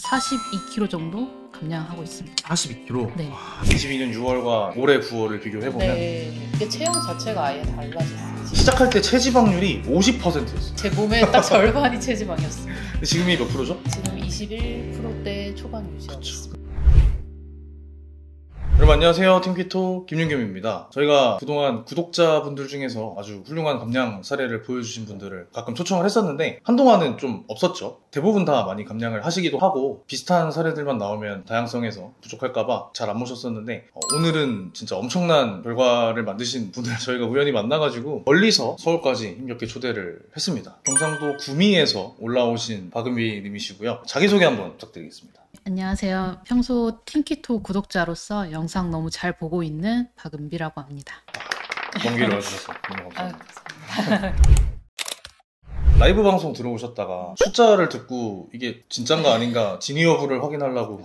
42kg 정도 감량하고 있습니다. 42kg? 네. 22년 6월과 올해 9월을 비교해보면 네, 이게 체형 자체가 아예 달라졌어요. 시작할 때 체지방률이 50%였어요. 제 몸의 딱 절반이 체지방이었습니다. 지금이 몇 프로죠? 지금 21%대 초반 유지하고 그쵸. 있습니다. 여러분 안녕하세요. 팀키토 김윤겸입니다. 저희가 그동안 구독자분들 중에서 아주 훌륭한 감량 사례를 보여주신 분들을 가끔 초청을 했었는데 한동안은 좀 없었죠. 대부분 다 많이 감량을 하시기도 하고 비슷한 사례들만 나오면 다양성에서 부족할까봐 잘 안 모셨었는데 오늘은 진짜 엄청난 결과를 만드신 분을 저희가 우연히 만나가지고 멀리서 서울까지 힘겹게 초대를 했습니다. 경상도 구미에서 올라오신 박은비 님이시고요. 자기소개 한번 부탁드리겠습니다. 안녕하세요. 평소 팀키토 구독자로서 영상 너무 잘 보고 있는 박은비라고 합니다. 먼 길을 와주셔서 너무 감사합니다. 감사합니다. 라이브 방송 들어오셨다가 숫자를 듣고 이게 진짠가 아닌가 진위 여부를 확인하려고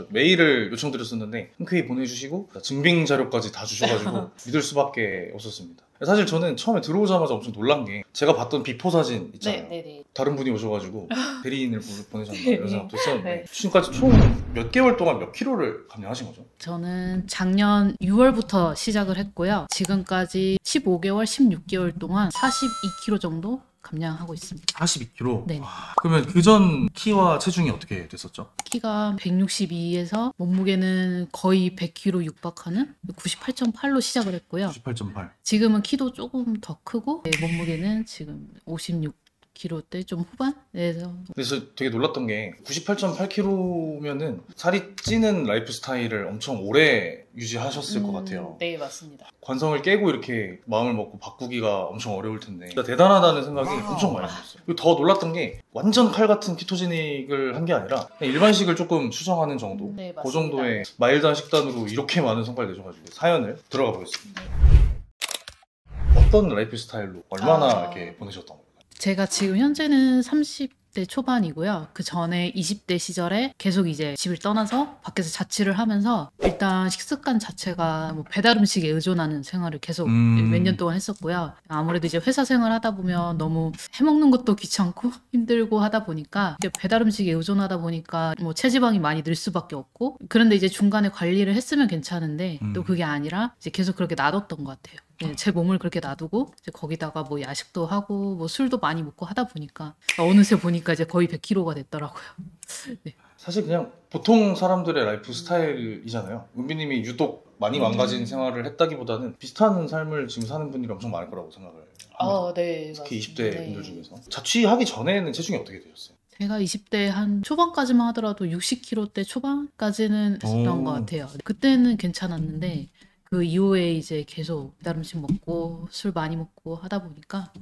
메일을 요청드렸었는데 흔쾌히 보내주시고 증빙 자료까지 다 주셔가지고 믿을 수밖에 없었습니다. 사실 저는 처음에 들어오자마자 엄청 놀란 게 제가 봤던 비포 사진 있잖아요. 네. 다른 분이 오셔가지고 대리인을 보내셨나 이런 생각도 했었는데 네. 지금까지 총 몇 개월 동안 몇 킬로를 감량하신 거죠? 저는 작년 6월부터 시작을 했고요. 지금까지 15개월, 16개월 동안 42kg 정도 감량하고 있습니다. 42kg? 네. 그러면 그전 키와 체중이 어떻게 됐었죠? 키가 162에서 몸무게는 거의 100kg 육박하는 98.8로 시작을 했고요. 98.8. 지금은 키도 조금 더 크고 몸무게는 지금 56kg대 좀 후반에서 그래서 되게 놀랐던 게 98.8kg면은 살이 찌는 라이프 스타일을 엄청 오래 유지하셨을 것 같아요. 네, 맞습니다. 관성을 깨고 이렇게 마음을 먹고 바꾸기가 엄청 어려울 텐데 진짜 대단하다는 생각이 엄청 많이 들었어요. 그리고 더 놀랐던 게 완전 칼 같은 키토제닉을 한 게 아니라 그냥 일반식을 조금 수정하는 정도 네, 맞습니다. 그 정도의 마일드한 식단으로 이렇게 많은 성과를 내셔가지고 사연을 들어가 보겠습니다. 어떤 라이프 스타일로 얼마나 이렇게 보내셨던 거예요? 제가 지금 현재는 30대 초반이고요. 그 전에 20대 시절에 계속 이제 집을 떠나서 밖에서 자취를 하면서 일단 식습관 자체가 뭐 배달 음식에 의존하는 생활을 계속 몇 년 동안 했었고요. 아무래도 이제 회사 생활 하다 보면 너무 해먹는 것도 귀찮고 힘들고 하다 보니까 배달 음식에 의존하다 보니까 뭐 체지방이 많이 늘 수밖에 없고 그런데 이제 중간에 관리를 했으면 괜찮은데 또 그게 아니라 이제 계속 그렇게 놔뒀던 것 같아요. 네, 제 몸을 그렇게 놔두고 이제 거기다가 뭐 야식도 하고 뭐 술도 많이 먹고 하다 보니까 어느새 보니까 이제 거의 100kg가 됐더라고요. 네. 사실 그냥 보통 사람들의 라이프 스타일이잖아요. 은비님이 유독 많이 망가진 생활을 했다기보다는 비슷한 삶을 지금 사는 분들이 엄청 많을 거라고 생각을 합니다. 네. 특히 맞습니다. 20대 분들 중에서. 자취하기 전에는 체중이 어떻게 되셨어요? 제가 20대 한 초반까지만 하더라도 60kg대 초반까지는 했었던 것 같아요. 그때는 괜찮았는데 그 이후에 이제 계속 배달 음식 먹고 술 많이 먹고 하다 보니까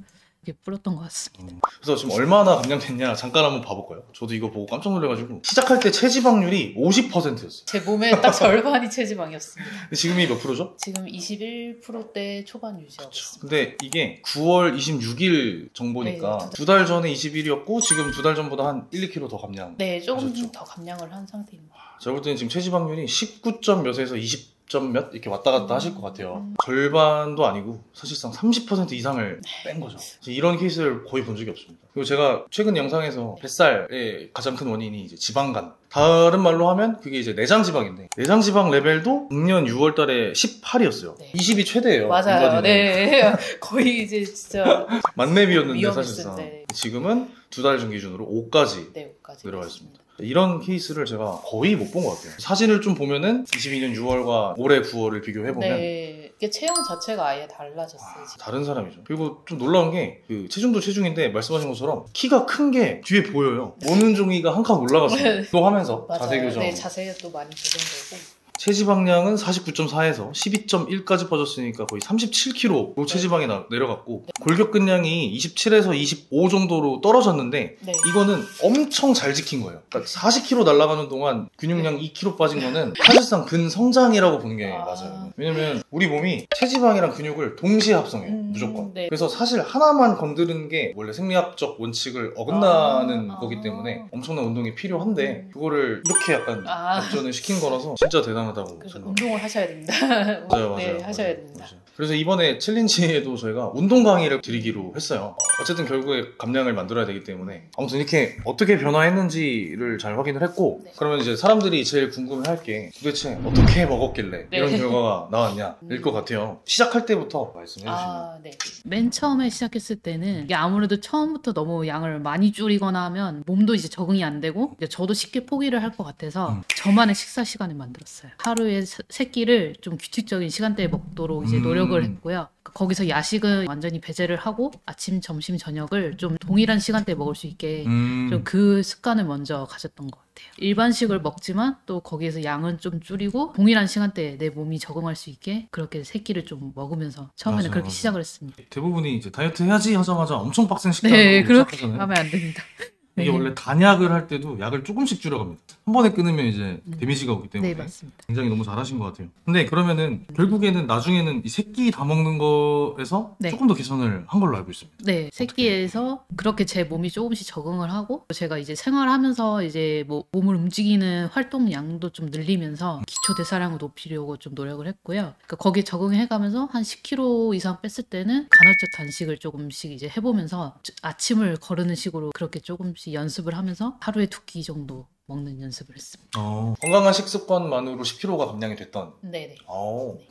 이게 불었던 것 같습니다. 그래서 지금 얼마나 감량됐냐 잠깐 한번 봐볼까요? 저도 이거 보고 깜짝 놀라가지고 시작할 때 체지방률이 50%였어요. 제 몸의 딱 절반이 체지방이었습니다. 근데 지금이 몇 프로죠? 지금 21%대 초반 유지하고 있습니다. 근데 이게 9월 26일 정보니까 네, 두 달 전에 21이었고 지금 두 달 전보다 한 1, 2kg 더 감량. 네, 조금 하셨죠? 더 감량을 한 상태입니다. 제가 볼 때는 지금 체지방률이 19점 몇에서 20점 몇 이렇게 왔다 갔다 하실 것 같아요. 절반도 아니고 사실상 30% 이상을 뺀 거죠. 이런 케이스를 거의 본 적이 없습니다. 그리고 제가 최근 영상에서 뱃살의 가장 큰 원인이 이제 지방간. 다른 말로 하면 그게 이제 내장 지방인데 내장 지방 레벨도 작년 6월 달에 18이었어요. 네. 20이 최대예요. 맞아요. 인간인은. 네. 거의 이제 진짜 만렙이었는데 위험했어요. 사실상 네. 지금은 두 달 전 기준으로 5까지 네, 5까지 내려가 있습니다. 이런 케이스를 제가 거의 못 본 것 같아요. 사진을 좀 보면은 22년 6월과 올해 9월을 비교해보면 네, 이게 체형 자체가 아예 달라졌어요. 지금. 다른 사람이죠. 그리고 좀 놀라운 게 그 체중도 체중인데 말씀하신 것처럼 키가 큰 게 뒤에 보여요. 오는 종이가 한 칸 올라갔어요. 또 하면서 맞아요. 자세 교정. 네, 자세도 많이 교정되고. 체지방량은 49.4에서 12.1까지 빠졌으니까 거의 37kg 체지방이 내려갔고 골격근량이 27에서 25 정도로 떨어졌는데 네. 이거는 엄청 잘 지킨 거예요. 그러니까 40kg 날아가는 동안 근육량 2kg 빠진 거는 사실상 근성장이라고 보는 게 맞아요. 왜냐면 우리 몸이 체지방이랑 근육을 동시에 합성해요. 무조건. 네. 그래서 사실 하나만 건드리는 게 원래 생리학적 원칙을 어긋나는 거기 때문에 엄청난 운동이 필요한데 그거를 이렇게 약간 역전을 시킨 거라서 진짜 대단하다고 그래서 생각합니다. 운동을 하셔야 됩니다. 맞아요. 네, 하셔야 됩니다. 맞아요. 그래서 이번에 챌린지에도 저희가 운동 강의를 드리기로 했어요. 어쨌든 결국에 감량을 만들어야 되기 때문에 아무튼 이렇게 어떻게 변화했는지를 잘 확인을 했고 네. 그러면 이제 사람들이 제일 궁금해할 게 도대체 어떻게 먹었길래 네. 이런 결과가 나왔냐일 것 같아요. 시작할 때부터 말씀해 주시면. 아, 네. 맨 처음에 시작했을 때는 이게 아무래도 처음부터 너무 양을 많이 줄이거나 하면 몸도 이제 적응이 안 되고 이제 저도 쉽게 포기를 할 것 같아서 저만의 식사 시간을 만들었어요. 하루에 세 끼를 좀 규칙적인 시간대에 먹도록 이제 노력을 했고요. 거기서 야식은 완전히 배제를 하고 아침, 점심, 저녁을 좀 동일한 시간대에 먹을 수 있게 좀 그 습관을 먼저 가졌던 것 같아요. 일반식을 먹지만 또 거기에서 양은 좀 줄이고 동일한 시간대에 내 몸이 적응할 수 있게 그렇게 세 끼를 좀 먹으면서 처음에는 맞아요, 그렇게 맞아요. 시작을 했습니다. 대부분이 이제 다이어트 해야지 하자마자 엄청 빡센 식단으로 네, 그렇게 시작하잖아요. 하면 안 됩니다. 이게 네. 원래 단약을 할 때도 약을 조금씩 줄여갑니다. 한 번에 끊으면 이제 데미지가 오기 때문에 네, 맞습니다. 굉장히 너무 잘하신 것 같아요. 근데 그러면은 결국에는 나중에는 이 새끼 다 먹는 거에서 네. 조금 더 개선을 한 걸로 알고 있습니다. 네, 새끼에서 그렇게 제 몸이 조금씩 적응을 하고 제가 이제 생활하면서 이제 뭐 몸을 움직이는 활동량도 좀 늘리면서 기초 대사량을 높이려고 좀 노력을 했고요. 그러니까 거기에 적응해가면서 한 10kg 이상 뺐을 때는 간헐적 단식을 조금씩 이제 해보면서 아침을 거르는 식으로 그렇게 조금씩 연습을 하면서 하루에 2끼 정도 먹는 연습을 했습니다. 건강한 식습관만으로 10kg가 감량이 됐던. 네네.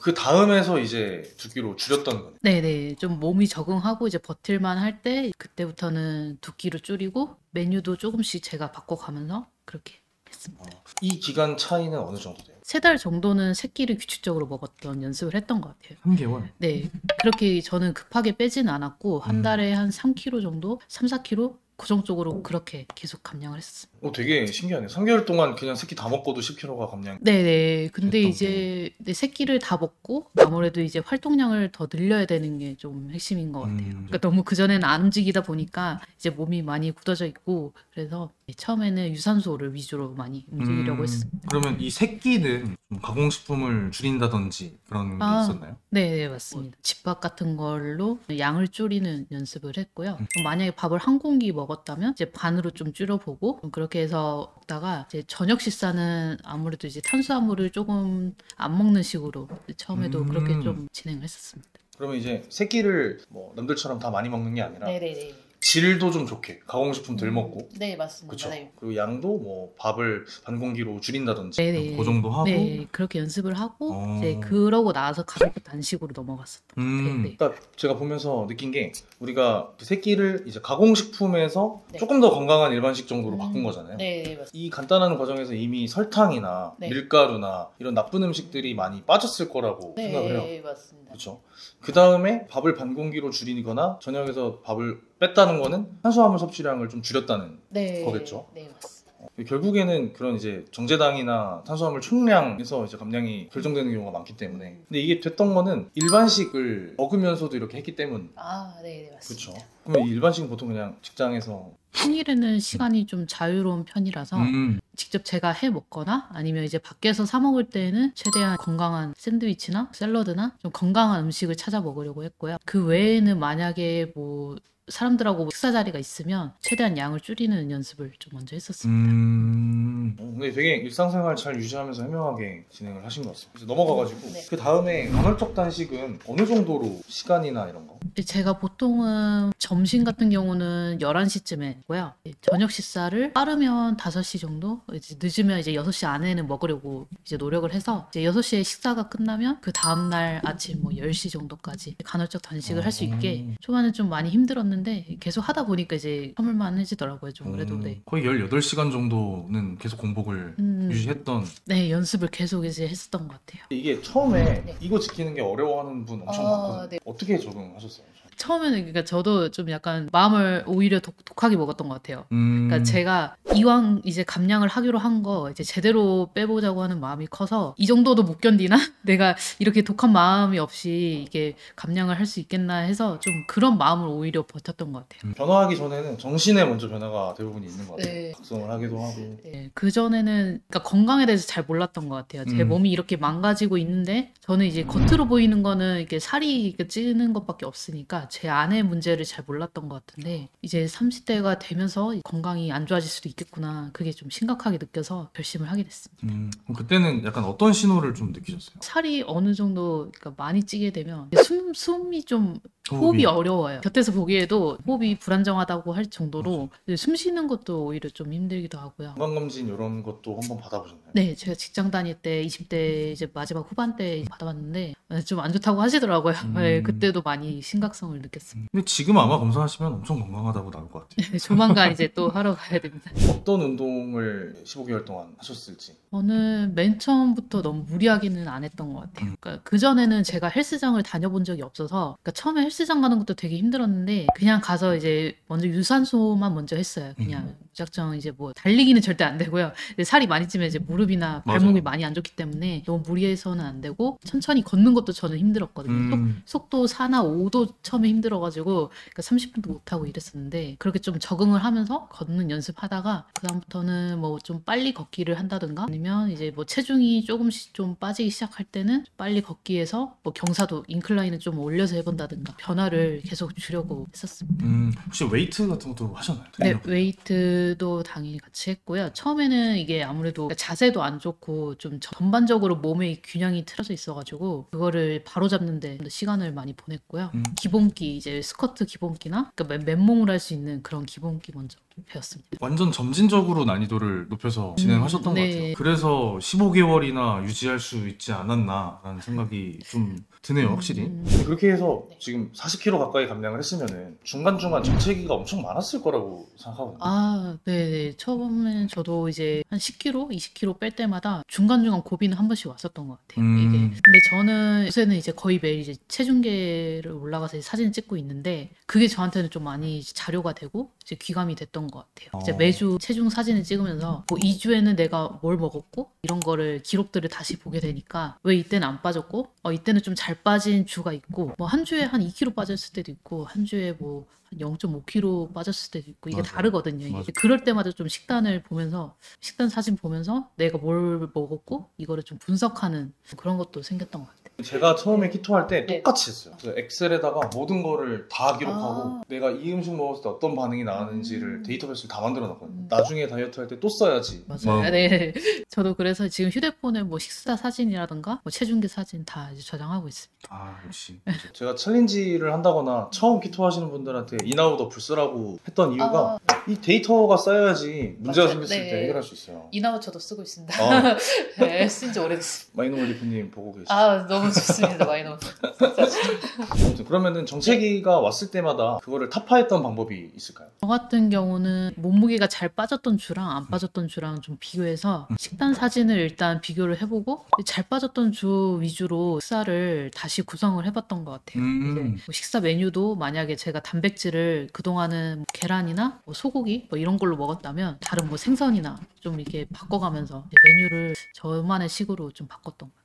그 다음에서 이제 2kg 줄였던 거네. 네네, 좀 몸이 적응하고 이제 버틸만 할 때 그때부터는 2끼로 줄이고 메뉴도 조금씩 제가 바꿔가면서 그렇게 했습니다. 이 기간 차이는 어느 정도 돼요? 3달 정도는 새끼를 규칙적으로 먹었던 연습을 했던 것 같아요. 3개월. 네, 그렇게 저는 급하게 빼지는 않았고 한 달에 한 3kg 정도, 3, 4kg 그 정도 그렇게 계속 감량을 했습니다. 되게 신기하네요. 3개월 동안 그냥 새끼 다 먹고도 10kg가 감량. 네네. 근데 됐던 이제 내 새끼를 다 먹고 아무래도 이제 활동량을 더 늘려야 되는 게 좀 핵심인 것 같아요. 그러니까 너무 그전에는 안 움직이다 보니까 이제 몸이 많이 굳어져 있고 그래서 처음에는 유산소를 위주로 많이 움직이려고 했습니다. 그러면 이 새끼는 좀 가공식품을 줄인다든지 그런 게 있었나요? 네, 맞습니다. 집밥 같은 걸로 양을 줄이는 연습을 했고요. 만약에 밥을 한 공기 먹었다면 이제 반으로 좀 줄여보고 그렇게 해서 먹다가 이제 저녁 식사는 아무래도 이제 탄수화물을 조금 안 먹는 식으로 처음에도 그렇게 좀 진행을 했었습니다. 그러면 이제 새끼를 뭐 남들처럼 다 많이 먹는 게 아니라 네네네. 질도 좀 좋게 가공식품 덜 먹고 네, 맞습니다. 그렇죠. 네. 그리고 양도 뭐 밥을 반 공기로 줄인다든지 네네. 그 정도 하고 네, 그렇게 연습을 하고 어. 이제 그러고 나서 가볍게 단식으로 넘어갔었던 것 같아요. 네. 그러니까 제가 보면서 느낀 게 우리가 그 새끼를 이제 가공식품에서 네. 조금 더 건강한 일반식 정도로 바꾼 거잖아요. 네, 맞습니다. 이 간단한 과정에서 이미 설탕이나 네. 밀가루나 이런 나쁜 음식들이 많이 빠졌을 거라고 생각을 해요. 네, 맞습니다. 그렇죠. 그 다음에 밥을 반 공기로 줄이거나 저녁에서 밥을 뺐다는 거는 탄수화물 섭취량을 좀 줄였다는 네, 거겠죠. 네, 맞습니다. 결국에는 그런 이제 정제당이나 탄수화물 총량에서 이제 감량이 결정되는 경우가 많기 때문에 근데 이게 됐던 거는 일반식을 먹으면서도 이렇게 했기 때문. 아, 네, 맞습니다. 그렇죠. 그러면 이 일반식은 보통 그냥 직장에서 평일에는 시간이 좀 자유로운 편이라서 직접 제가 해 먹거나 아니면 이제 밖에서 사 먹을 때는 최대한 건강한 샌드위치나 샐러드나 좀 건강한 음식을 찾아 먹으려고 했고요. 그 외에는 만약에 뭐 사람들하고 식사 자리가 있으면 최대한 양을 줄이는 연습을 좀 먼저 했었습니다. 근데 되게 일상생활 잘 유지하면서 현명하게 진행을 하신 것 같습니다. 그래서 넘어가가지고 네. 그 다음에 간헐적 단식은 어느 정도로 시간이나 이런 거? 제가 보통은 점심 같은 경우는 11시쯤에 했고요. 저녁 식사를 빠르면 5시 정도, 이제 늦으면 이제 6시 안에는 먹으려고 이제 노력을 해서 이제 6시에 식사가 끝나면 그 다음날 아침 뭐 10시 정도까지 간헐적 단식을 할 수 있게 초반에 좀 많이 힘들었는데 계속 하다 보니까 이제 참을만해지더라고요. 좀 그래도 네. 거의 18시간 정도는 계속 공복을 유지했던. 네, 연습을 계속 이제 했었던 것 같아요. 이게 처음에 네. 이거 지키는 게 어려워하는 분 엄청 많거든요. 네. 어떻게 적응하셨어요? 처음에는 그러니까 저도 좀 약간 마음을 오히려 독하게 먹었던 것 같아요. 음. 그러니까 제가 이왕 이제 감량을 하기로 한 거 이제 제대로 빼보자고 하는 마음이 커서 이 정도도 못 견디나? 내가 이렇게 독한 마음이 없이 이게 감량을 할 수 있겠나 해서 좀 그런 마음을 오히려 버텼던 것 같아요. 변화하기 전에는 정신에 먼저 변화가 대부분 있는 것 같아요. 네. 각성을 하기도 하고. 네, 그전에는 그러니까 건강에 대해서 잘 몰랐던 것 같아요. 제 몸이 이렇게 망가지고 있는데 저는 이제 겉으로 보이는 거는 이렇게 살이 이렇게 찌는 것밖에 없으니까 제가 제 안의 문제를 잘 몰랐던 것 같은데 이제 30대가 되면서 건강이 안 좋아질 수도 있겠구나. 그게 좀 심각하게 느껴서 결심을 하게 됐습니다. 그럼 그때는 약간 어떤 신호를 좀 느끼셨어요? 살이 어느 정도 그러니까 많이 찌게 되면 숨이 좀 호흡이 호흡이. 어려워요. 곁에서 보기에도 호흡이 불안정하다고 할 정도로 숨 쉬는 것도 오히려 좀 힘들기도 하고요. 건강검진 이런 것도 한번 받아보셨나요? 네, 제가 직장 다닐 때 20대 이제 마지막 후반 때 받아봤는데 좀 안 좋다고 하시더라고요. 네, 그때도 많이 심각성을 느꼈습니다. 근데 지금 아마 검사하시면 엄청 건강하다고 나올 것 같아요. 조만간 이제 또 하러 가야 됩니다. 어떤 운동을 15개월 동안 하셨을지. 저는 맨 처음부터 너무 무리하게는 안 했던 것 같아요. 그러니까 그전에는 제가 헬스장을 다녀본 적이 없어서 그러니까 처음에 헬스장 가는 것도 되게 힘들었는데 그냥 가서 이제 먼저 유산소만 먼저 했어요. 그냥 무작정 이제 뭐 달리기는 절대 안 되고요. 근데 살이 많이 찌면 이제 무릎이나 발목이 맞아요. 많이 안 좋기 때문에 너무 무리해서는 안 되고 천천히 걷는 것도 저는 힘들었거든요. 속도 4나 5도 처음에 힘들어가지고 그러니까 30분도 못하고 이랬었는데 그렇게 좀 적응을 하면서 걷는 연습하다가 그다음부터는 뭐 좀 빨리 걷기를 한다든가 아니면 이제 뭐 체중이 조금씩 좀 빠지기 시작할 때는 빨리 걷기에서 뭐 경사도 인클라인을 좀 올려서 해본다든가 변화를 계속 주려고 했었습니다. 혹시 웨이트 같은 것도 하셨나요? 네, 웨이트도 당연히 같이 했고요. 처음에는 이게 아무래도 자세도 안 좋고 좀 전반적으로 몸의 균형이 틀어져 있어가지고 그거를 바로잡는데 시간을 많이 보냈고요. 기본기 이제 스쿼트 기본기나 그러니까 맨몸으로 할 수 있는 그런 기본기 먼저 배웠습니다. 완전 점진적으로 난이도를 높여서 진행하셨던 것 네. 같아요. 그래서 15개월이나 유지할 수 있지 않았나라는 생각이 좀 드네요, 확실히. 그렇게 해서 지금 40kg 가까이 감량을 했으면은 중간중간 정체기가 엄청 많았을 거라고 생각하거든요. 아, 네네. 처음에는 저도 이제 한 10kg, 20kg 뺄 때마다 중간중간 고비는 한 번씩 왔었던 것 같아요. 이게. 근데 저는 요새는 이제 거의 매일 이제 체중계를 올라가서 이제 사진 찍고 있는데 그게 저한테는 좀 많이 자료가 되고 이제 귀감이 됐던 것 같아요. 이제 매주 체중 사진을 찍으면서 뭐 2주에는 내가 뭘 먹었고 이런 거를 기록들을 다시 보게 되니까 왜 이때는 안 빠졌고 이때는 좀 잘 빠진 주가 있고 뭐 한 주에 한 2kg 빠졌을 때도 있고 한 주에 뭐 0.5kg 빠졌을 때도 있고 이게 맞아요. 다르거든요. 이게 맞아요. 그럴 때마다 좀 식단을 보면서 식단 사진 보면서 내가 뭘 먹었고 이거를 좀 분석하는 그런 것도 생겼던 것 같아요. 제가 처음에 키토 할 때 네. 똑같이 했어요. 그래서 엑셀에다가 모든 거를 다 기록하고 내가 이 음식 먹었을 때 어떤 반응이 나왔는지를 데이터베이스를 다 만들어 놨거든요. 나중에 다이어트 할 때 또 써야지. 맞아요. 네. 저도 그래서 지금 휴대폰에 뭐 식사 사진이라든가 뭐 체중계 사진 다 이제 저장하고 있습니다. 아, 역시. 제가 챌린지를 한다거나 처음 키토 하시는 분들한테 인아웃 어플 쓰라고 했던 이유가 이 데이터가 쌓여야지 문제가 맞아요. 생겼을 네. 때 해결할 수 있어요. 이나우 저도 쓰고 있습니다. 아. 네, 쓴지 오래됐습니다. 마이노멀 리프님 보고 계시죠? 아, 너무 좋습니다. 마이너. 아무튼 그러면은 정체기가 왔을 때마다 그거를 타파했던 방법이 있을까요? 저 같은 경우는 몸무게가 잘 빠졌던 주랑 안 빠졌던 주랑 좀 비교해서 식단 사진을 일단 비교를 해보고 잘 빠졌던 주 위주로 식사를 다시 구성을 해봤던 것 같아요. 이제 뭐 식사 메뉴도 만약에 제가 단백질을 그동안은 뭐 계란이나 뭐 소고기 뭐 이런 걸로 먹었다면 다른 뭐 생선이나 좀 이렇게 바꿔가면서 메뉴를 저만의 식으로 좀 바꿨던 것 같아요.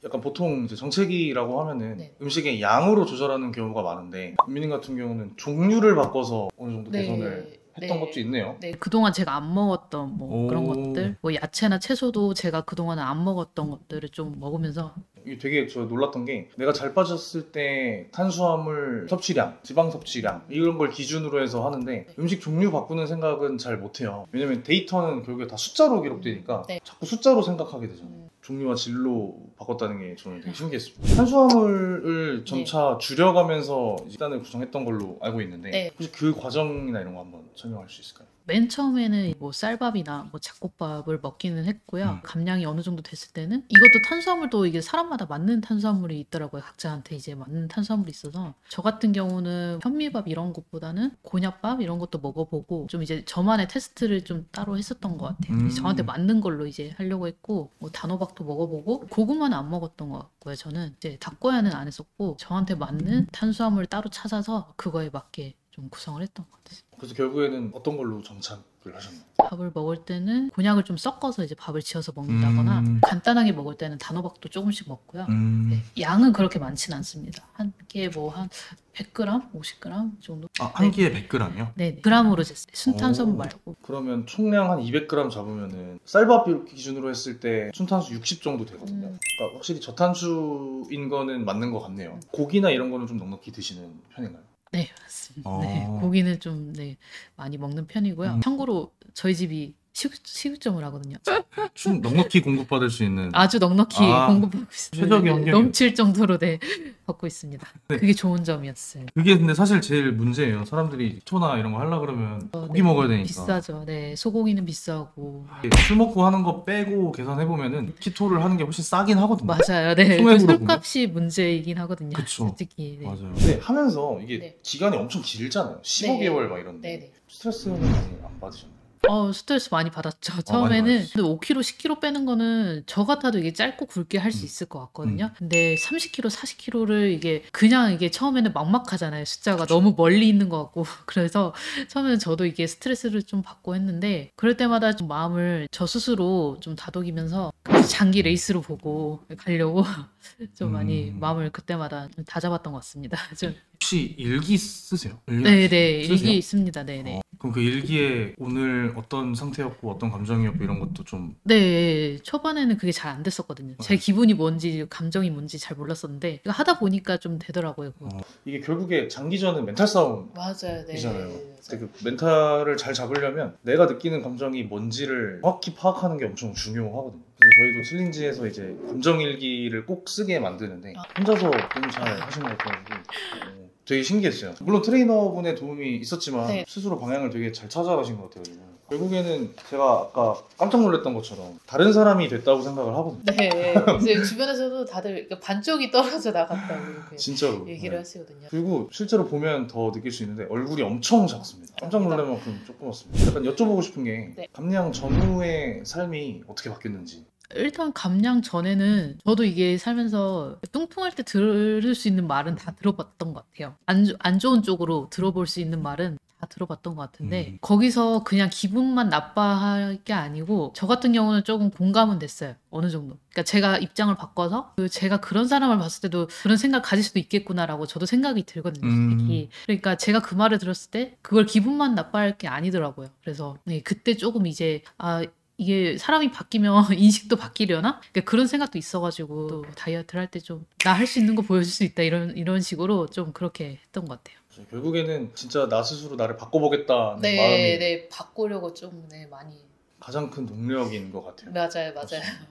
약간 보통 이제 정체기라고 하면은 네. 음식의 양으로 조절하는 경우가 많은데 민님 같은 경우는 종류를 바꿔서 어느 정도 개선을 했던 것도 있네요. 네, 그동안 제가 안 먹었던 뭐 그런 오. 것들, 뭐 야채나 채소도 제가 그동안 안 먹었던 것들을 좀 먹으면서 이게 되게 저 놀랐던 게 내가 잘 빠졌을 때 탄수화물 섭취량, 지방 섭취량 이런 걸 기준으로 해서 하는데 음식 종류 바꾸는 생각은 잘 못해요. 왜냐면 데이터는 결국에 다 숫자로 기록되니까 네. 자꾸 숫자로 생각하게 되잖아요. 종류와 질로 바꿨다는 게 저는 되게 신기했습니다. 탄수화물을 점차 줄여가면서 식단을 구성했던 걸로 알고 있는데 네. 혹시 그 과정이나 이런 거 한번 설명할 수 있을까요? 맨 처음에는 뭐 쌀밥이나 뭐 잡곡밥을 먹기는 했고요. 감량이 어느 정도 됐을 때는 이것도 탄수화물도 이게 사람마다 맞는 탄수화물이 있더라고요. 각자한테 이제 맞는 탄수화물이 있어서 저 같은 경우는 현미밥 이런 것보다는 곤약밥 이런 것도 먹어보고 좀 이제 저만의 테스트를 좀 따로 했었던 것 같아요. 저한테 맞는 걸로 이제 하려고 했고 뭐 단호박도 먹어보고 고구마는 안 먹었던 것 같고요. 저는 이제 닭고야는 안 했었고 저한테 맞는 탄수화물 따로 찾아서 그거에 맞게 좀 구성을 했던 것 같아요. 그래서 결국에는 어떤 걸로 정착을 하셨나요? 밥을 먹을 때는 곤약을 좀 섞어서 이제 밥을 지어서 먹는다거나 간단하게 먹을 때는 단호박도 조금씩 먹고요. 네, 양은 그렇게 많지는 않습니다. 한 끼에 뭐 한 100g, 50g 정도. 한 끼에 100g이요? 네, g으로 쟀어요. 순탄수는 오. 말고. 그러면 총량 한 200g 잡으면은 쌀밥 기준으로 했을 때 순탄수 60 정도 되거든요. 그러니까 확실히 저탄수인 거는 맞는 것 같네요. 고기나 이런 거는 좀 넉넉히 드시는 편인가요? 네, 맞습니다. 네, 고기는 좀 네, 많이 먹는 편이고요. 참고로 저희 집이 식육점을 하거든요. 좀 넉넉히 공급받을 수 있는 아주 넉넉히 공급받고 있습니다. 최적의 환경이 넘칠 정도로 네, 받고 있습니다. 네. 그게 좋은 점이었어요. 그게 근데 사실 제일 문제예요. 사람들이 토나 이런 거 하려 그러면 고기 네, 먹어야 되니까. 비싸죠. 네, 소고기는 비싸고. 술 먹고 하는 거 빼고 계산해 보면은 키토를 하는 게 훨씬 싸긴 하거든요. 맞아요. 네, 소액으로 술값이 문제이긴 하거든요. 그쵸. 솔직히. 네. 맞아요. 근데 하면서 이게 네. 기간이 엄청 길잖아요. 15개월 막 이런데 네네. 스트레스는 많이 안 받으셨나요? 스트레스 많이 받았죠. 많이 처음에는 받았어요. 5kg, 10kg 빼는 거는 저 같아도 이게 짧고 굵게 할 수 있을 것 같거든요. 근데 30kg, 40kg를 이게 그냥 이게 처음에는 막막하잖아요. 숫자가 너무 멀리 있는 것 같고. 그래서 처음에는 저도 이게 스트레스를 좀 받고 했는데 그럴 때마다 좀 마음을 저 스스로 좀 다독이면서 장기 레이스로 보고 가려고 좀 많이 마음을 그때마다 다잡았던 것 같습니다. 좀. 혹시 일기 쓰세요? 네네, 쓰세요? 일기 있습니다. 네네. 그럼 그 일기에 오늘 어떤 상태였고 어떤 감정이었고 이런 것도 좀 네, 초반에는 그게 잘 안 됐었거든요. 제 기분이 뭔지, 감정이 뭔지 잘 몰랐었는데 이거 하다 보니까 좀 되더라고요. 그거. 이게 결국에 장기전은 멘탈 싸움이잖아요. 맞아요. 네. 근데 그 멘탈을 잘 잡으려면 내가 느끼는 감정이 뭔지를 정확히 파악하는 게 엄청 중요하거든요. 그래서 저희도 챌린지에서 이제 감정 일기를 꼭 쓰게 만드는데 혼자서 너무 잘 하시는 것 같아가지고 되게 신기했어요. 물론 트레이너분의 도움이 있었지만 네. 스스로 방향을 되게 잘 찾아가신 것 같아요. 결국에는 제가 아까 깜짝 놀랐던 것처럼 다른 사람이 됐다고 생각을 하거든요. 네. 이제 주변에서도 다들 반쪽이 떨어져 나갔다고 이렇게 진짜로. 얘기를 네. 하시거든요. 그리고 실제로 보면 더 느낄 수 있는데 얼굴이 엄청 작습니다. 깜짝 놀랄 만큼 조그맣습니다. 약간 여쭤보고 싶은 게 네. 감량 전후의 삶이 어떻게 바뀌었는지. 일단 감량 전에는 저도 이게 살면서 뚱뚱할 때 들을 수 있는 말은 다 들어봤던 것 같아요. 안 좋은 쪽으로 들어볼 수 있는 말은 다 들어봤던 것 같은데 거기서 그냥 기분만 나빠할 게 아니고 저 같은 경우는 조금 공감은 됐어요. 어느 정도. 그러니까 제가 입장을 바꿔서 제가 그런 사람을 봤을 때도 그런 생각 가질 수도 있겠구나라고 저도 생각이 들거든요. 솔직히. 그러니까 제가 그 말을 들었을 때 그걸 기분만 나빠할 게 아니더라고요. 그래서 네, 그때 조금 이제 이게 사람이 바뀌면 인식도 바뀌려나? 그러니까 그런 생각도 있어가지고 또 다이어트를 할 때 좀 나 할 수 있는 거 보여줄 수 있다 이런 식으로 좀 그렇게 했던 것 같아요. 결국에는 진짜 나 스스로 나를 바꿔보겠다는 네, 마음이 네, 바꾸려고 좀 많이. 가장 큰 동력인 것 같아요. 맞아요.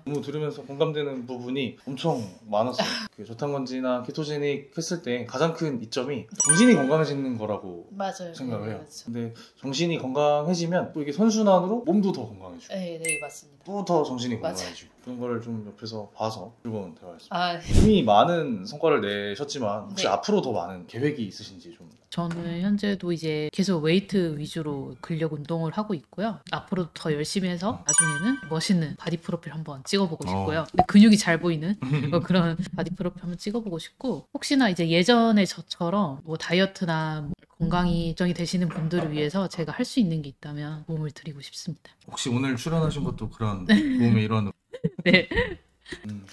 너무 들으면서 공감되는 부분이 엄청 많았어요. 그 저탄건지나 케토제닉 했을 때 가장 큰 이점이 정신이 건강해지는 거라고 맞아요. 생각을 해요. 맞죠. 근데 정신이 건강해지면 또 이게 선순환으로 몸도 더 건강해지고 네, 네, 맞습니다. 또 더 정신이 맞아요. 건강해지고 그런 거를 좀 옆에서 봐서 즐거운 대화였습니다. 아, 이미 많은 성과를 내셨지만 혹시 네. 앞으로 더 많은 계획이 있으신지 좀. 저는 현재도 이제 계속 웨이트 위주로 근력 운동을 하고 있고요. 앞으로 더 열심히 해서 나중에는 멋있는 바디 프로필 한번 찍어보고 싶고요. 근육이 잘 보이는 그런 바디 프로필 한번 찍어보고 싶고 혹시나 이제 예전에 저처럼 뭐 다이어트나 뭐 건강이 걱정이 되시는 분들을 위해서 제가 할 수 있는 게 있다면 도움을 드리고 싶습니다. 혹시 오늘 출연하신 것도 그런 도움의 일환으로. 네.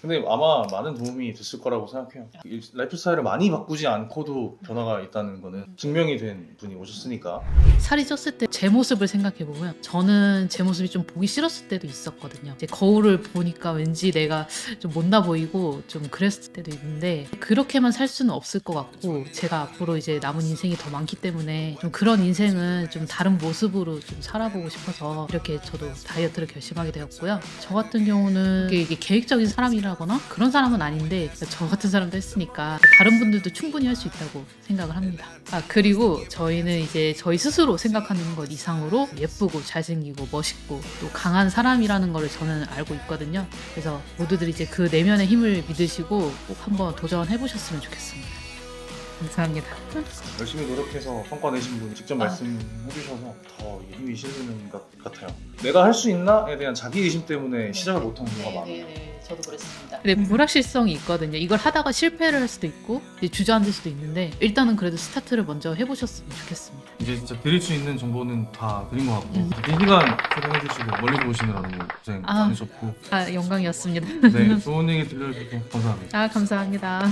근데 아마 많은 도움이 됐을 거라고 생각해요. 라이프 스타일을 많이 바꾸지 않고도 변화가 있다는 거는 증명이 된 분이 오셨으니까. 살이 쪘을 때 제 모습을 생각해보면 저는 제 모습이 좀 보기 싫었을 때도 있었거든요. 이제 거울을 보니까 왠지 내가 좀 못나 보이고 좀 그랬을 때도 있는데 그렇게만 살 수는 없을 것 같고 제가 앞으로 이제 남은 인생이 더 많기 때문에 좀 그런 인생은 좀 다른 모습으로 좀 살아보고 싶어서 이렇게 저도 다이어트를 결심하게 되었고요. 저 같은 경우는 이게 계획적인 사람이라거나 그런 사람은 아닌데 저 같은 사람도 했으니까 다른 분들도 충분히 할 수 있다고 생각을 합니다. 그리고 저희는 이제 저희 스스로 생각하는 것 이상으로 예쁘고 잘생기고 멋있고 또 강한 사람이라는 걸 저는 알고 있거든요. 그래서 모두들 이제 그 내면의 힘을 믿으시고 꼭 한번 도전해 보셨으면 좋겠습니다. 감사합니다. 열심히 노력해서 성과 내신 분이 직접 말씀해 주셔서 더 힘이 실리는 것 같아요. 내가 할 수 있나에 대한 자기 의심 때문에 시작을 못하는 경우가 많아요. 네. 저도 그랬습니다. 근데 불확실성이 있거든요. 이걸 하다가 실패를 할 수도 있고 이제 주저앉을 수도 있는데 일단은 그래도 스타트를 먼저 해보셨으면 좋겠습니다. 이제 진짜 드릴 수 있는 정보는 다 드린 것 같고 이 시간 촬영해주시고 멀리서 오시느라 너무 고생 많으셨고 영광이었습니다. 네, 좋은 얘기 들려주셔서 감사합니다. 감사합니다.